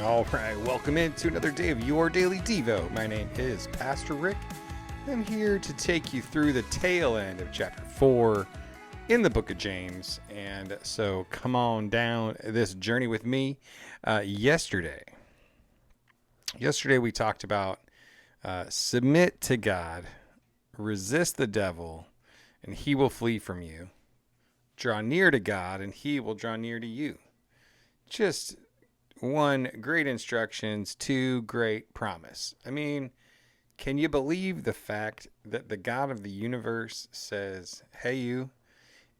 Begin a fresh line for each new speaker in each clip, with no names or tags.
All right, welcome into another day of your daily Devo. My name is Pastor Rick. I'm here to take you through the tail end of chapter 4 in the book of James. And so come on down this journey with me. Yesterday we talked about submit to God, resist the devil, and he will flee from you. Draw near to God, and he will draw near to you. Just one, great instructions. Two, great promise. I mean, can you believe the fact that the God of the universe says, hey, you,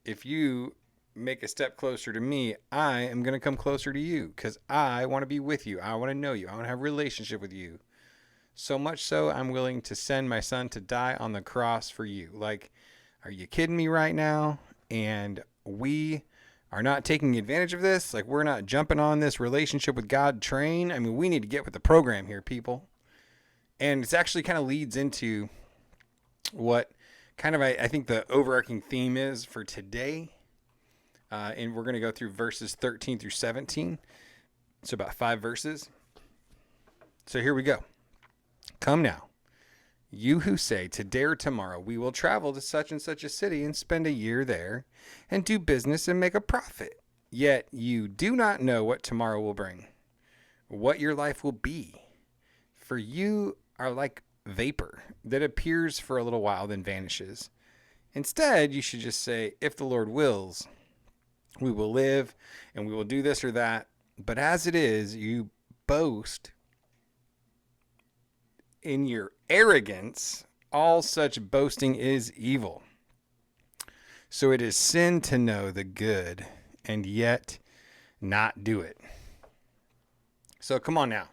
if you make a step closer to me, I am going to come closer to you because I want to be with you. I want to know you. I want to have a relationship with you. So much so, I'm willing to send my son to die on the cross for you. Like, are you kidding me right now? And we are not taking advantage of this. Like, we're not jumping on this relationship with God train. I mean, we need to get with the program here, people. And it's actually kind of leads into what kind of I think the overarching theme is for today. And we're going to go through verses 13 through 17. So about 5 verses. So here we go. Come now, you who say today or tomorrow we will travel to such and such a city and spend a year there and do business and make a profit. Yet you do not know what tomorrow will bring, what your life will be. For you are like vapor that appears for a little while then vanishes. Instead, you should just say, if the Lord wills, we will live and we will do this or that. But as it is, you boast in your arrogance. All such boasting is evil. So it is sin to know the good and yet not do it. So come on now.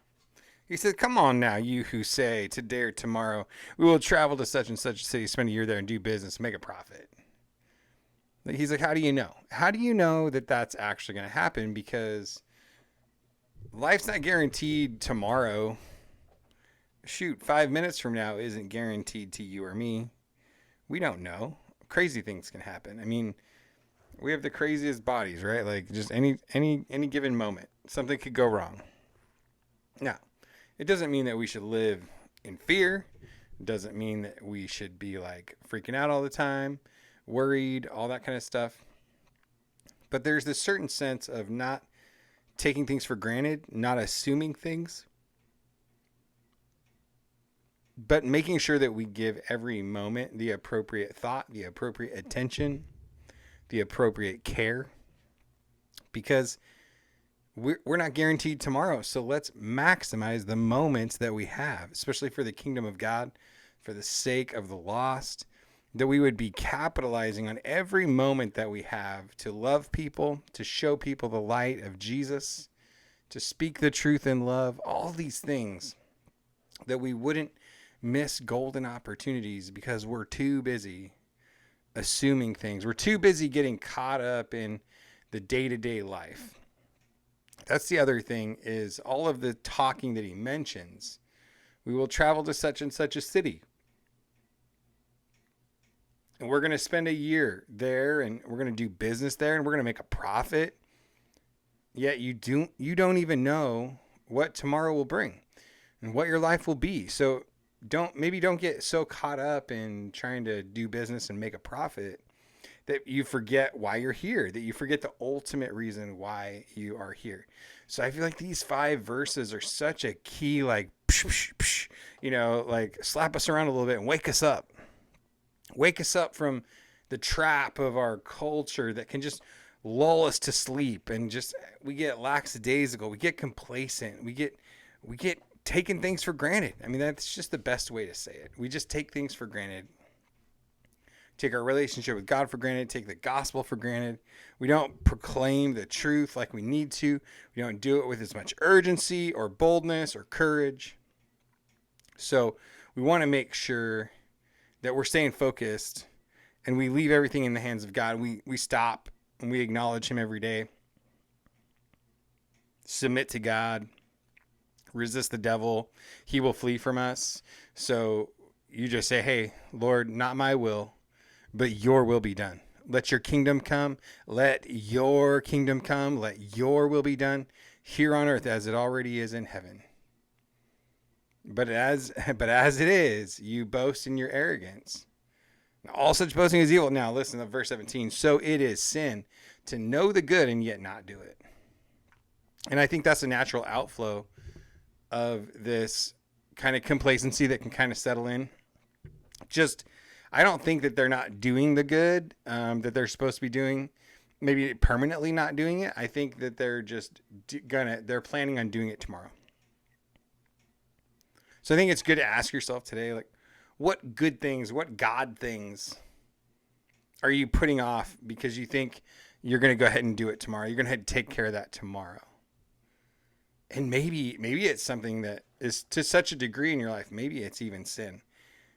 He said, come on now, you who say today or tomorrow we will travel to such and such a city, spend a year there and do business, make a profit. He's like, how do you know? How do you know that that's actually going to happen? Because life's not guaranteed tomorrow. Shoot, 5 minutes from now isn't guaranteed to you or me. We don't know. Crazy things can happen. I mean, we have the craziest bodies, right? Like just any given moment, something could go wrong. Now, it doesn't mean that we should live in fear. It doesn't mean that we should be like freaking out all the time, worried, all that kind of stuff. But there's this certain sense of not taking things for granted, not assuming things, but making sure that we give every moment the appropriate thought, the appropriate attention, the appropriate care, because we're not guaranteed tomorrow. So let's maximize the moments that we have, especially for the kingdom of God, for the sake of the lost, that we would be capitalizing on every moment that we have to love people, to show people the light of Jesus, to speak the truth in love, all these things, that we wouldn't miss golden opportunities because we're too busy assuming things. We're too busy getting caught up in the day-to-day life. That's the other thing, is all of the talking that he mentions. We will travel to such and such a city, and we're going to spend a year there, and we're going to do business there, and we're going to make a profit. Yet you don't even know what tomorrow will bring and what your life will be. So don't get so caught up in trying to do business and make a profit that you forget why you're here, that you forget the ultimate reason why you are here. So I feel like these 5 verses are such a key, like, like slap us around a little bit and wake us up. Wake us up from the trap of our culture that can just lull us to sleep, and just, we get lackadaisical, we get complacent, we get taking things for granted. I mean, that's just the best way to say it. We just take things for granted. Take our relationship with God for granted. Take the gospel for granted. We don't proclaim the truth like we need to. We don't do it with as much urgency or boldness or courage. So we want to make sure that we're staying focused and we leave everything in the hands of God. We stop and we acknowledge him every day. Submit to God. Resist the devil. He will flee from us. So you just say, hey, Lord, not my will, but your will be done. Let your kingdom come. Let your kingdom come. Let your will be done here on earth as it already is in heaven. But as it is, you boast in your arrogance. All such boasting is evil. Now listen to verse 17. So it is sin to know the good and yet not do it. And I think that's a natural outflow of this kind of complacency that can kind of settle in. I don't think that they're not doing the good that they're supposed to be doing, maybe permanently not doing it. I think that they're just they're planning on doing it tomorrow. So I think it's good to ask yourself today, like, what good things, what God things are you putting off because you think you're going to go ahead and do it tomorrow? You're going to have to take care of that tomorrow. And maybe it's something that is to such a degree in your life, maybe it's even sin.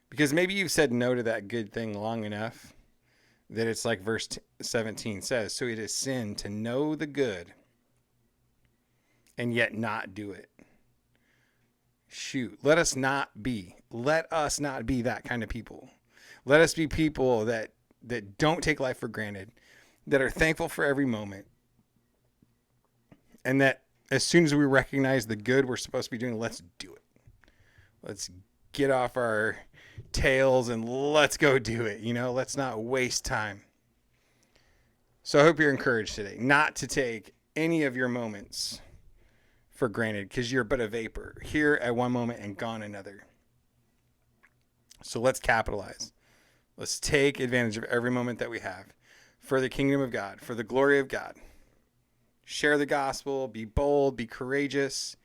Because maybe you've said no to that good thing long enough that it's like verse 17 says, so it is sin to know the good and yet not do it. Shoot, let us not be that kind of people. Let us be people that don't take life for granted, that are thankful for every moment, and that as soon as we recognize the good we're supposed to be doing, let's do it. Let's get off our tails and let's go do it. Let's not waste time. So I hope you're encouraged today not to take any of your moments for granted, because you're but a vapor, here at one moment and gone another. So let's capitalize. Let's take advantage of every moment that we have for the kingdom of God, for the glory of God. Share the gospel, be bold, be courageous,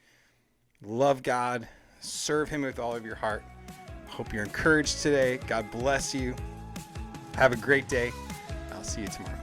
love God, serve him with all of your heart. Hope you're encouraged today. God bless you. Have a great day. I'll see you tomorrow.